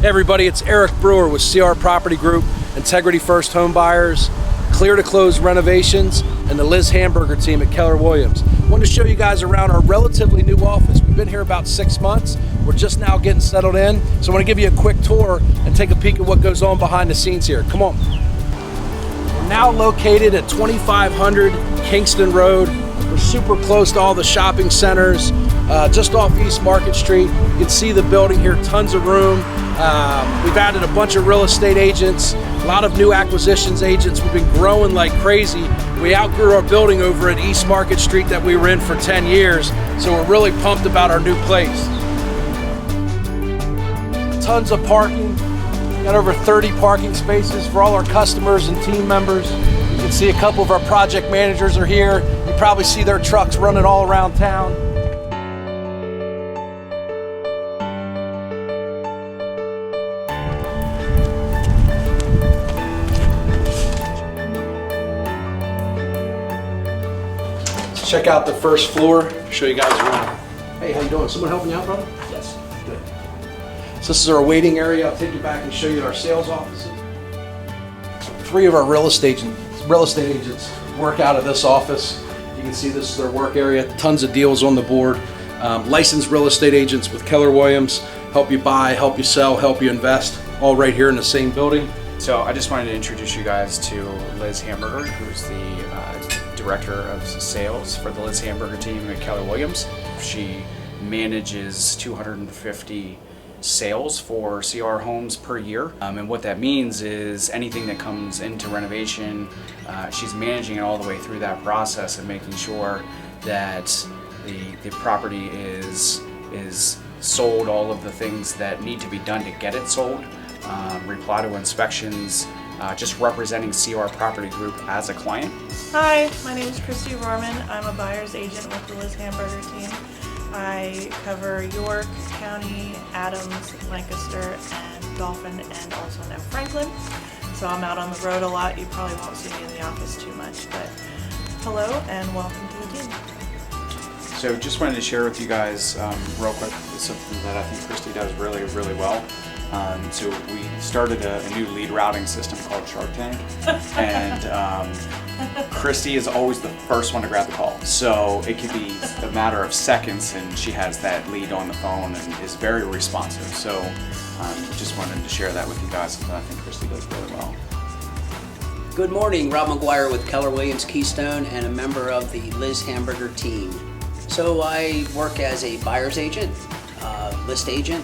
Hey everybody, it's Eric Brewer with CR Property Group, Integrity First Home Buyers, Clear to Close Renovations, and the Liz Hamburger team at Keller Williams. I wanted to show you guys around our relatively new office. We've been here about 6 months. We're just now getting settled in. So I want to give you a quick tour and take a peek at what goes on behind the scenes here. Come on. We're now located at 2500 Kingston Road. We're super close to all the shopping centers, just off East Market Street. You can see the building here, tons of room. We've added a bunch of real estate agents, a lot of new acquisitions agents. We've been growing like crazy. We outgrew our building over at East Market Street that we were in for 10 years, so we're really pumped about our new place. Tons of parking. Got over 30 parking spaces for all our customers and team members. You can see a couple of our project managers are here. You probably see their trucks running all around town. Let's check out the first floor, show you guys around. Hey, how you doing? Someone helping you out, brother? Yes. Good. So this is our waiting area. I'll take you back and show you our sales offices. 3 of our real estate agents work out of this office. You can see this is their work area. Tons of deals on the board. Licensed real estate agents with Keller Williams. Help you buy, help you sell, help you invest. All right here in the same building. So I just wanted to introduce you guys to Liz Hamburger, who's the Director of Sales for the Liz Hamburger team at Keller Williams. She manages 250 sales for CR homes per year, and what that means is anything that comes into renovation, she's managing it all the way through that process and making sure that the property is sold, all of the things that need to be done to get it sold, reply to inspections, just representing CR Property Group as a client. Hi, my name is Christy Rorman. I'm a buyer's agent with the Liz Hamburger team. I cover York County, Adams, Lancaster, and Dauphin, and also now Franklin. So I'm out on the road a lot. You probably won't see me in the office too much, but hello and welcome to the team. So just wanted to share with you guys real quick something that I think Christy does really, really well. So we started a new lead routing system called Shark Tank, and Christy is always the first one to grab the call. So it could be a matter of seconds and she has that lead on the phone and is very responsive. So just wanted to share that with you guys, and I think Christy does really well. Good morning, Rob McGuire with Keller Williams Keystone and a member of the Liz Hamburger team. So I work as a buyer's agent, list agent,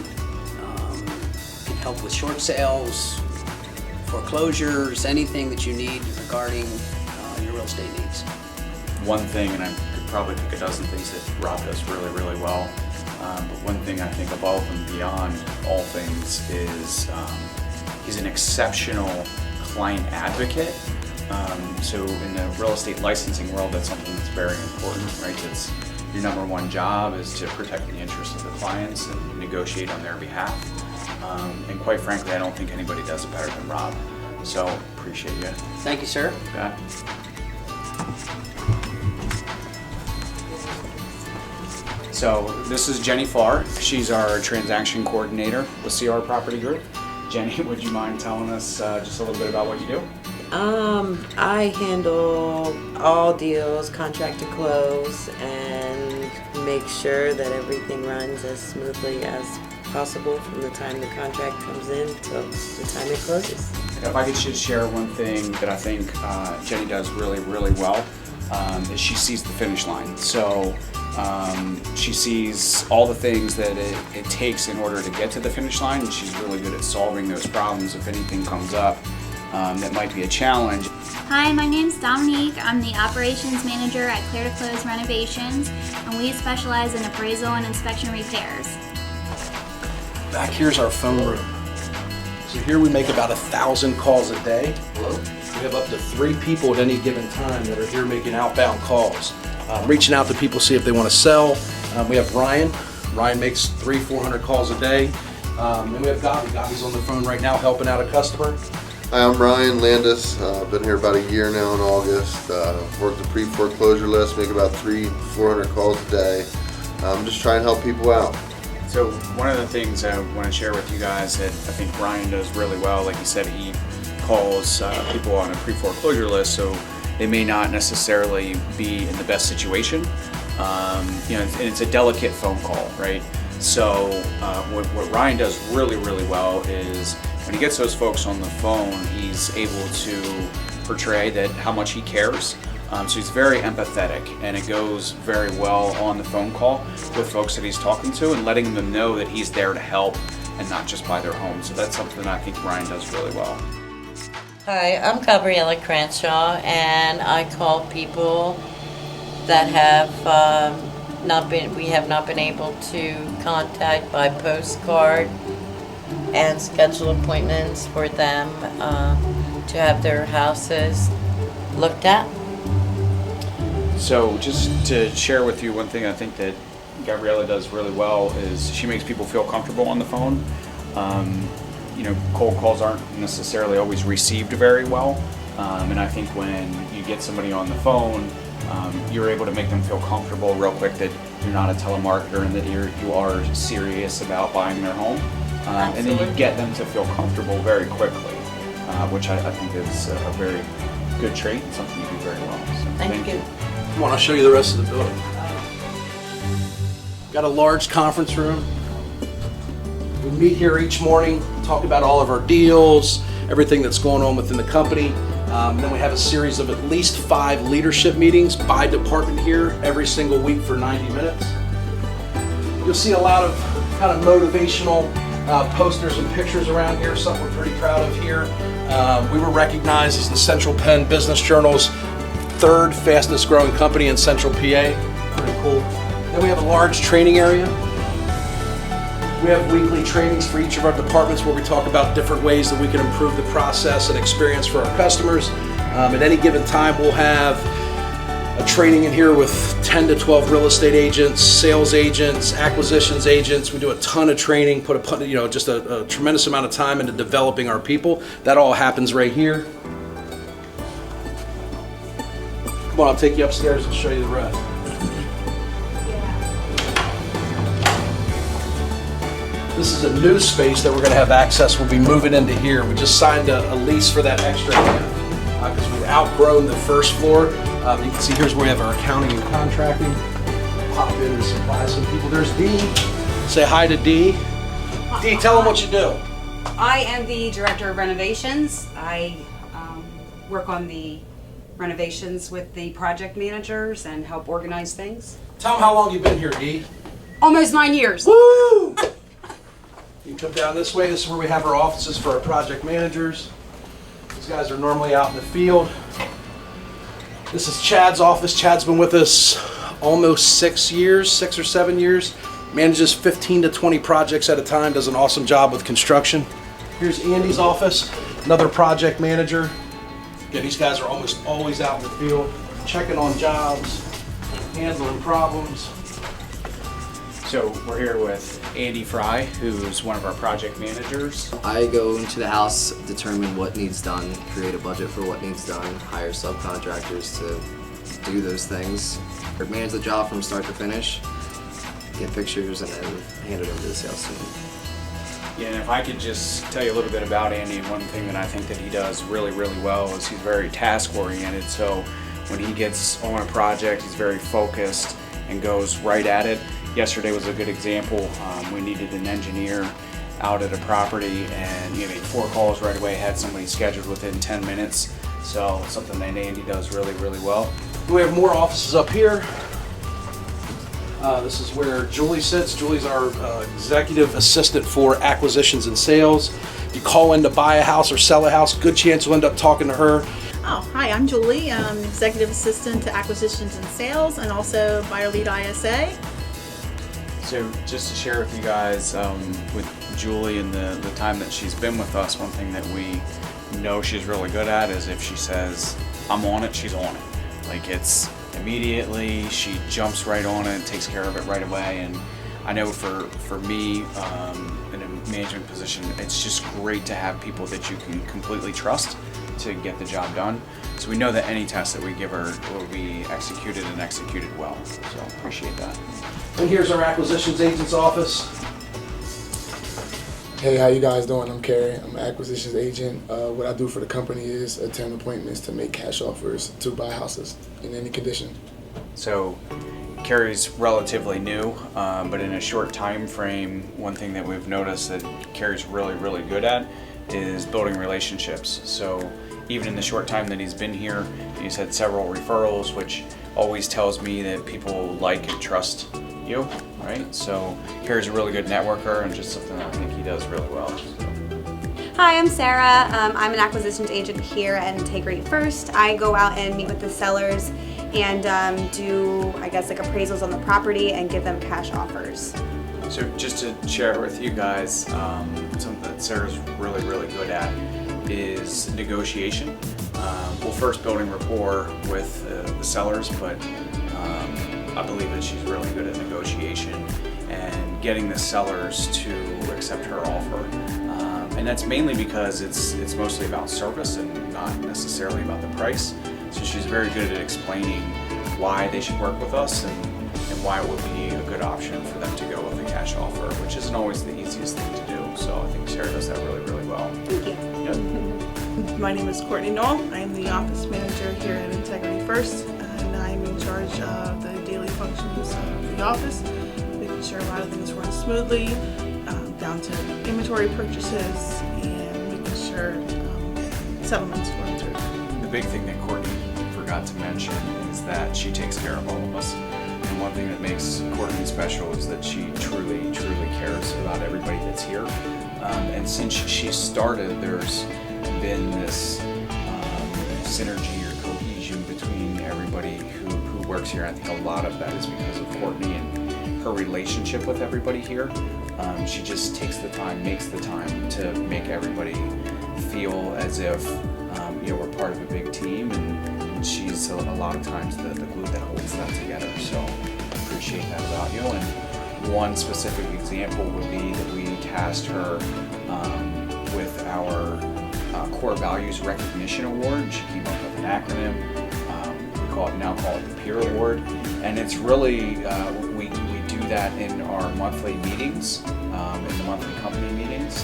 can help with short sales, foreclosures, anything that you need regarding your real estate needs. One thing, and I could probably pick a dozen things that Rob does really, really well, but one thing I think above and beyond all things is he's an exceptional client advocate. So in the real estate licensing world, that's something that's very important, right? It's your number one job is to protect the interests of the clients and negotiate on their behalf. And quite frankly, I don't think anybody does it better than Rob. So appreciate you. Thank you, sir. Yeah. So this is Jenny Farr. She's our transaction coordinator with CR Property Group. Jenny, would you mind telling us just a little bit about what you do? I handle all deals, contract to close, and make sure that everything runs as smoothly as possible from the time the contract comes in till the time it closes. If I could just share one thing that I think Jenny does really, really well, is she sees the finish line. So she sees all the things that it takes in order to get to the finish line, and she's really good at solving those problems if anything comes up that might be a challenge. Hi, my name's Dominique. I'm the operations manager at Clear to Close Renovations, and we specialize in appraisal and inspection repairs. Back here's our phone room. So here we make about 1,000 calls a day. We have up to 3 people at any given time that are here making outbound calls, reaching out to people, see if they want to sell. We have Ryan. Ryan makes 300-400 calls a day. And we have Gabi. Gabi's on the phone right now helping out a customer. Hi, I'm Brian Landis. Been here about a year now in August. Work the pre-foreclosure list, make about 300-400 calls a day. Just try and help people out. So one of the things I want to share with you guys that I think Ryan does really well, like he said, he calls people on a pre-foreclosure list, so they may not necessarily be in the best situation. You know, and it's a delicate phone call, right? So what Ryan does really, really well is when he gets those folks on the phone, he's able to portray that how much he cares. So he's very empathetic, and it goes very well on the phone call with folks that he's talking to and letting them know that he's there to help and not just buy their home. So that's something I think Ryan does really well. Hi, I'm Gabriella Cranshaw, and I call people that we have not been able to contact by postcard and schedule appointments for them to have their houses looked at. So just to share with you one thing I think that Gabriella does really well is she makes people feel comfortable on the phone. You know, cold calls aren't necessarily always received very well, and I think when you get somebody on the phone, you're able to make them feel comfortable real quick that you're not a telemarketer and that you are serious about buying their home, and then you get them to feel comfortable very quickly, which I think is a very good trait and something you do very well. So, Thank you. Come on, I'll show you the rest of the building. Got a large conference room. We meet here each morning, talk about all of our deals, everything that's going on within the company. Then we have a series of at least 5 leadership meetings by department here every single week for 90 minutes. You'll see a lot of kind of motivational posters and pictures around here, something we're pretty proud of here. We were recognized as the Central Penn Business Journal's 3rd fastest growing company in Central PA. Pretty cool. Then we have a large training area. We have weekly trainings for each of our departments where we talk about different ways that we can improve the process and experience for our customers. At any given time, we'll have a training in here with 10 to 12 real estate agents, sales agents, acquisitions agents. We do a ton of training, just a tremendous amount of time into developing our people. That all happens right here. Come on, I'll take you upstairs and show you the rest. This is a new space that we're going to have access. We'll be moving into here. We just signed a lease for that extra half because we've outgrown the first floor. You can see here's where we have our accounting and contracting. Pop in and supply some people. There's Dee. Say hi to Dee. Dee, tell them what you do. I am the Director of Renovations. I work on the renovations with the project managers and help organize things. Tell them how long you've been here, Dee. Almost 9 years. Woo! You come down this way. This is where we have our offices for our project managers. These guys are normally out in the field. This is Chad's office. Chad's been with us almost 6 or 7 years. Manages 15 to 20 projects at a time. Does an awesome job with construction. Here's Andy's office, another project manager. Again, these guys are almost always out in the field, checking on jobs, handling problems. So we're here with Andy Fry, who's one of our project managers. I go into the house, determine what needs done, create a budget for what needs done, hire subcontractors to do those things, or manage the job from start to finish, get pictures, and then hand it over to the sales team. Yeah, and if I could just tell you a little bit about Andy, one thing that I think that he does really, really well is he's very task-oriented. So when he gets on a project, he's very focused and goes right at it. Yesterday was a good example. We needed an engineer out at a property, and he made 4 calls right away, had somebody scheduled within 10 minutes. So something that Andy does really, really well. We have more offices up here. This is where Julie sits. Julie's our executive assistant for acquisitions and sales. If you call in to buy a house or sell a house, good chance you'll end up talking to her. Oh, hi, I'm Julie. I'm executive assistant to acquisitions and sales and also buyer lead ISA. So just to share with you guys, with Julie and the time that she's been with us, one thing that we know she's really good at is if she says, I'm on it, she's on it. Like, it's immediately, she jumps right on it and takes care of it right away. And I know for me, in a management position, it's just great to have people that you can completely trust to get the job done. So we know that any task that we give her will be executed and executed well. So appreciate that. And here's our acquisitions agent's office. Hey, how you guys doing? I'm Kerry. I'm an acquisitions agent. What I do for the company is attend appointments to make cash offers to buy houses in any condition. So Carrie's relatively new, but in a short time frame, one thing that we've noticed that Carrie's really good at is building relationships. So even in the short time that he's been here, he's had several referrals, which always tells me that people like and trust you, right? So Carrie's a really good networker and just something that I think he does really well. So. Hi, I'm Sarah. I'm an acquisitions agent here at Integrity First. I go out and meet with the sellers and do, I guess, like appraisals on the property and give them cash offers. So just to share with you guys, something that Sarah's really good at is negotiation. Well, first building rapport with the sellers, but I believe that she's really good at negotiation and getting the sellers to accept her offer. And that's mainly because it's mostly about service and not necessarily about the price. So she's very good at explaining why they should work with us and why it would be a good option for them to go with a cash offer, which isn't always the easiest thing to do. So I think Sarah does that really well. Thank you. Yep. My name is Courtney Knoll. I'm the office manager here at Integrity First, and I'm in charge of the daily functions of the office, making sure a lot of things run smoothly, down to inventory purchases, and making sure settlements run through. The big thing that Courtney forgot to mention is that she takes care of all of us. And one thing that makes Courtney special is that she truly cares about everybody that's here. And since she started, there's been this synergy or cohesion between everybody who works here. I think a lot of that is because of Courtney and her relationship with everybody here. She just takes the time, makes the time to make everybody feel as if we're part of a big team, and she's a lot of times the glue that holds that together. So I appreciate that about you. And one specific example would be that we tasked her with our Core Values Recognition Award. She came up with an acronym. We now call it the Peer Award, and it's really we do that in our monthly meetings, in the monthly company meetings,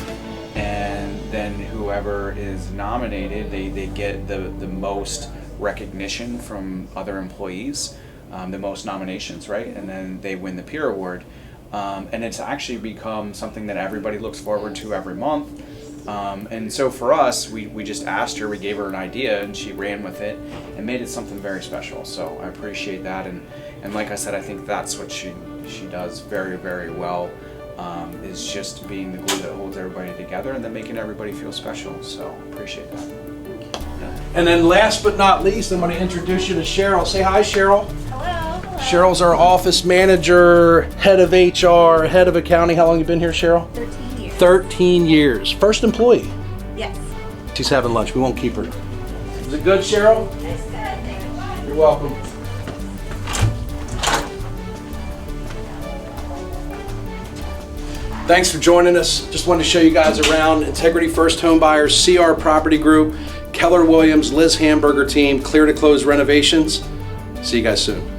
and then whoever is nominated, they get the most recognition from other employees, the most nominations, right? And then they win the Peer Award, and it's actually become something that everybody looks forward to every month. And so for us, we just asked her, we gave her an idea, and she ran with it and made it something very special. So I appreciate that, and like I said, I think that's what she does very well, is just being the glue that holds everybody together and then making everybody feel special. So I appreciate that. And then last but not least, I'm going to introduce you to Cheryl. Say hi, Cheryl. Hello. Cheryl's our office manager, head of HR, head of accounting. How long have you been here, Cheryl? 13 years. 13 years. First employee. Yes. She's having lunch. We won't keep her. Is it good, Cheryl? It's good. Thank you. You're welcome. Thanks for joining us. Just wanted to show you guys around Integrity First Home Buyers, CR Property Group, Keller Williams, Liz Hamburger team, Clear to Close Renovations. See you guys soon.